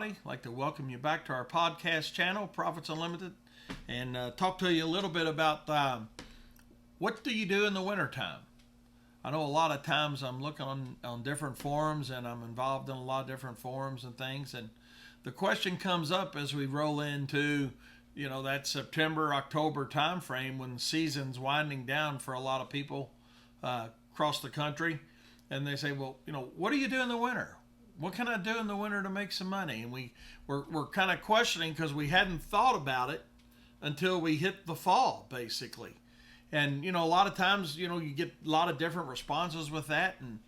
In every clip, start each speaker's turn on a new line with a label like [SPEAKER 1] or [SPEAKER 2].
[SPEAKER 1] everybody. I'd like to welcome you back to our podcast channel, Profits Unlimited, and talk to you a little bit about what do you do in the wintertime. I know a lot of times I'm looking on different forums, and I'm involved in a lot of different forums and things, and the question comes up as we roll into that September, October time frame when the season's winding down for a lot of people across the country. And they say, well, what do you do in the winter? What can I do in the winter to make some money? And we're kind of questioning because we hadn't thought about it until we hit the fall, basically. And, a lot of times, you get a lot of different responses with that. And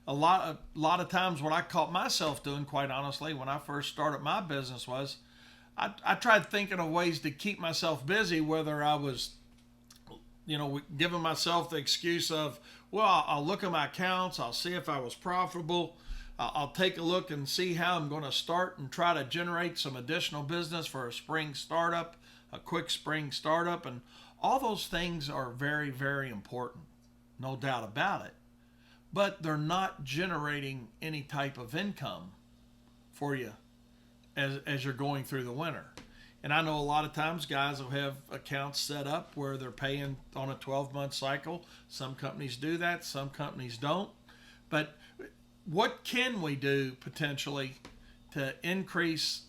[SPEAKER 1] a lot of times what I caught myself doing, quite honestly, when I first started my business was I tried thinking of ways to keep myself busy, whether I was giving myself the excuse of, well, I'll look at my accounts, I'll see if I was profitable, I'll take a look and see how I'm going to start and try to generate some additional business for a spring startup, a quick spring startup. And all those things are very, very important, no doubt about it. But they're not generating any type of income for you as you're going through the winter. And I know a lot of times guys will have accounts set up where they're paying on a 12-month cycle. Some companies do that, some companies don't. But what can we do potentially to increase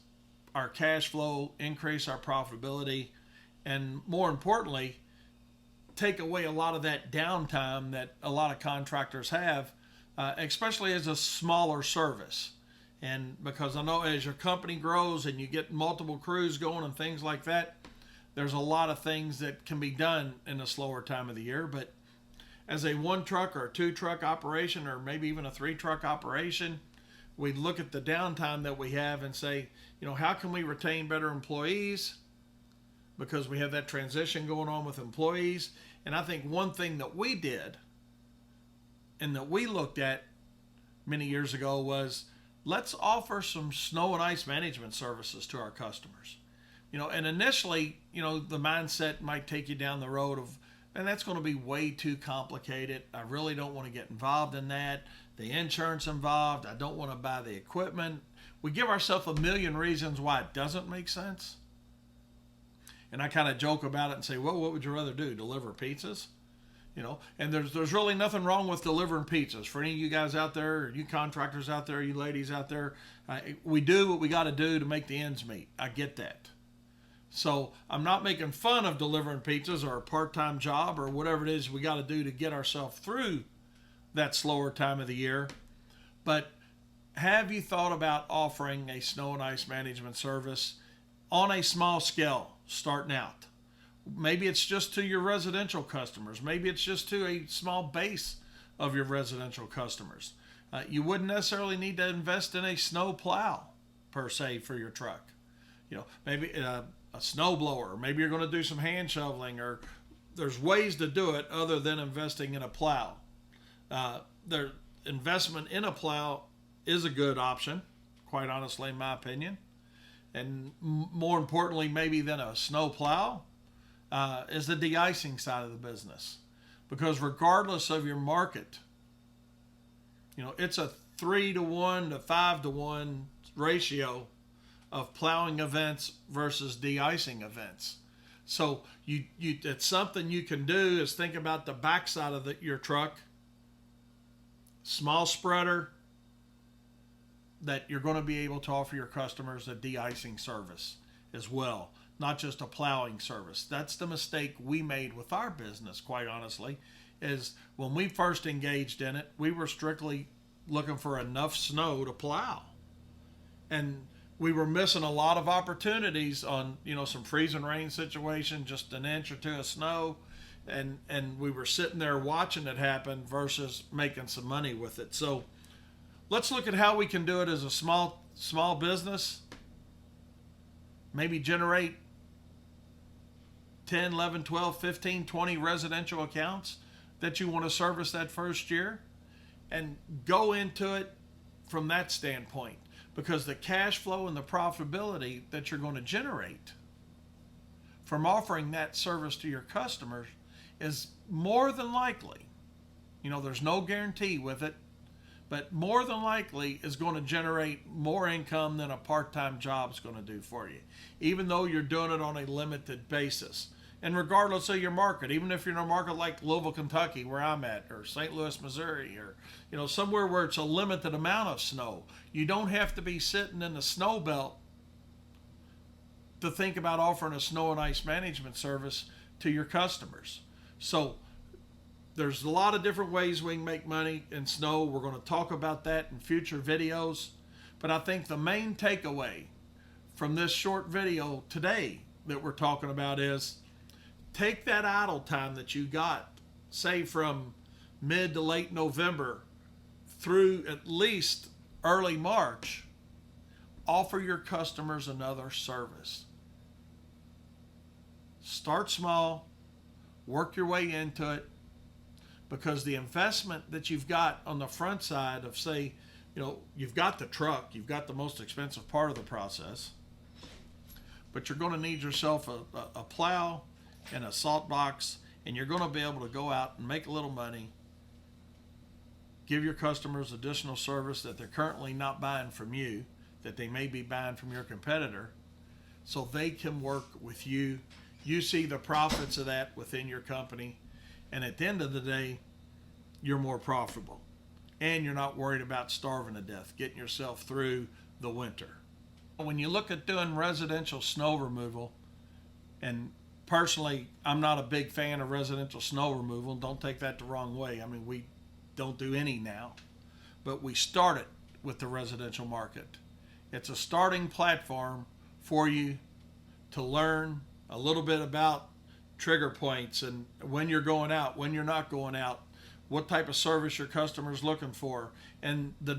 [SPEAKER 1] our cash flow, increase our profitability, and more importantly, take away a lot of that downtime that a lot of contractors have, especially as a smaller service? And because I know as your company grows and you get multiple crews going and things like that, there's a lot of things that can be done in a slower time of the year. But as a 1-truck or a 2-truck operation, or maybe even a 3-truck operation, we look at the downtime that we have and say, how can we retain better employees? Because we have that transition going on with employees. And I think one thing that we did and that we looked at many years ago was, let's offer some snow and ice management services to our customers. And initially, the mindset might take you down the road of, and that's going to be way too complicated. I really don't want to get involved in that. The insurance involved, I don't want to buy the equipment. We give ourselves a million reasons why it doesn't make sense. And I kind of joke about it and say, well, what would you rather do? Deliver pizzas? And there's really nothing wrong with delivering pizzas. For any of you guys out there, or you contractors out there, you ladies out there, we do what we got to do to make the ends meet. I get that. So I'm not making fun of delivering pizzas or a part-time job or whatever it is we got to do to get ourselves through that slower time of the year. But have you thought about offering a snow and ice management service on a small scale starting out? Maybe it's just to your residential customers. Maybe it's just to a small base of your residential customers. You wouldn't necessarily need to invest in a snow plow per se for your truck. Maybe a snow blower. Maybe you're going to do some hand shoveling, or there's ways to do it other than investing in a plow. The investment in a plow is a good option, quite honestly, in my opinion. And more importantly, maybe than a snow plow, is the de-icing side of the business. Because regardless of your market, it's a 3-to-1 to 5-to-1 ratio of plowing events versus de-icing events. So it's something you can do is think about the backside of your truck, small spreader, that you're going to be able to offer your customers a de-icing service as well, not just a plowing service. That's the mistake we made with our business, quite honestly, is when we first engaged in it, we were strictly looking for enough snow to plow. And we were missing a lot of opportunities on, some freezing rain situation, just an inch or two of snow. And we were sitting there watching it happen versus making some money with it. So let's look at how we can do it as a small business. Maybe generate 10, 11, 12, 15, 20 residential accounts that you want to service that first year, and go into it from that standpoint, because the cash flow and the profitability that you're going to generate from offering that service to your customers is more than likely, there's no guarantee with it, but more than likely is going to generate more income than a part-time job is going to do for you, even though you're doing it on a limited basis. And regardless of your market, even if you're in a market like Louisville, Kentucky, where I'm at, or St. Louis, Missouri, or somewhere where it's a limited amount of snow, you don't have to be sitting in the snow belt to think about offering a snow and ice management service to your customers. So there's a lot of different ways we can make money in snow. We're going to talk about that in future videos. But I think the main takeaway from this short video today that we're talking about is take that idle time that you got, say from mid to late November through at least early March, offer your customers another service. Start small, work your way into it, because the investment that you've got on the front side of, say, you've got the truck, you've got the most expensive part of the process, but you're going to need yourself a plow and a salt box, and you're going to be able to go out and make a little money, give your customers additional service that they're currently not buying from you, that they may be buying from your competitor, so they can work with you. You see the profits of that within your company, and at the end of the day, you're more profitable, and you're not worried about starving to death, getting yourself through the winter. When you look at doing residential snow removal, and personally, I'm not a big fan of residential snow removal. Don't take that the wrong way. I mean, we don't do any now, but we started with the residential market. It's a starting platform for you to learn a little bit about trigger points and when you're going out, when you're not going out, what type of service your customer's looking for. And the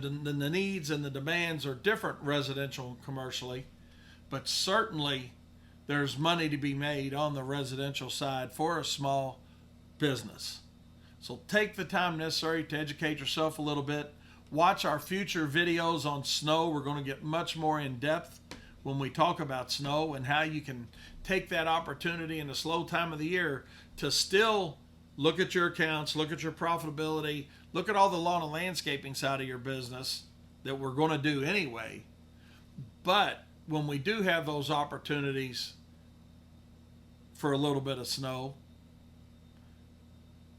[SPEAKER 1] needs and the demands are different residential and commercially, but certainly there's money to be made on the residential side for a small business. So take the time necessary to educate yourself a little bit. Watch our future videos on snow. We're going to get much more in depth when we talk about snow and how you can take that opportunity in the slow time of the year to still look at your accounts, look at your profitability, look at all the lawn and landscaping side of your business that we're going to do anyway. But when we do have those opportunities for a little bit of snow,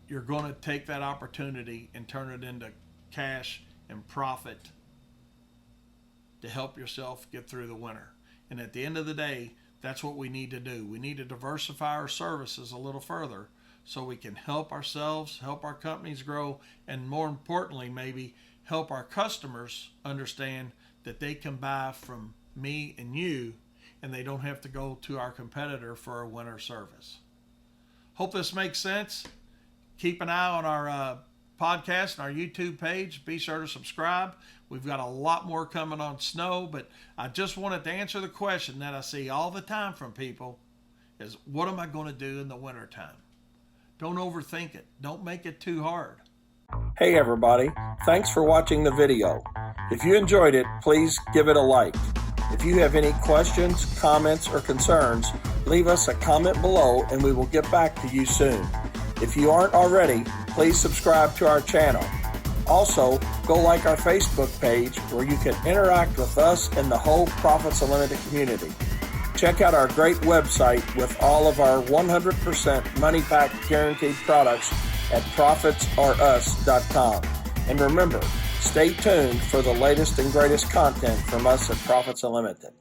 [SPEAKER 1] you're going to take that opportunity and turn it into cash and profit to help yourself get through the winter. And at the end of the day, that's what we need to do. We need to diversify our services a little further so we can help ourselves, help our companies grow, and more importantly, maybe help our customers understand that they can buy from me and you, and they don't have to go to our competitor for a winter service. Hope this makes sense. Keep an eye on our podcast and our YouTube page. Be sure to subscribe. We've got a lot more coming on snow, but I just wanted to answer the question that I see all the time from people is, what am I going to do in the wintertime? Don't overthink it. Don't make it too hard.
[SPEAKER 2] Hey everybody, thanks for watching the video. If you enjoyed it, please give it a like. If you have any questions, comments, or concerns, leave us a comment below and we will get back to you soon. If you aren't already, please subscribe to our channel. Also, go like our Facebook page where you can interact with us and the whole Profits Unlimited community. Check out our great website with all of our 100% money-back guaranteed products at profitsorus.com. And remember, stay tuned for the latest and greatest content from us at Profits Unlimited.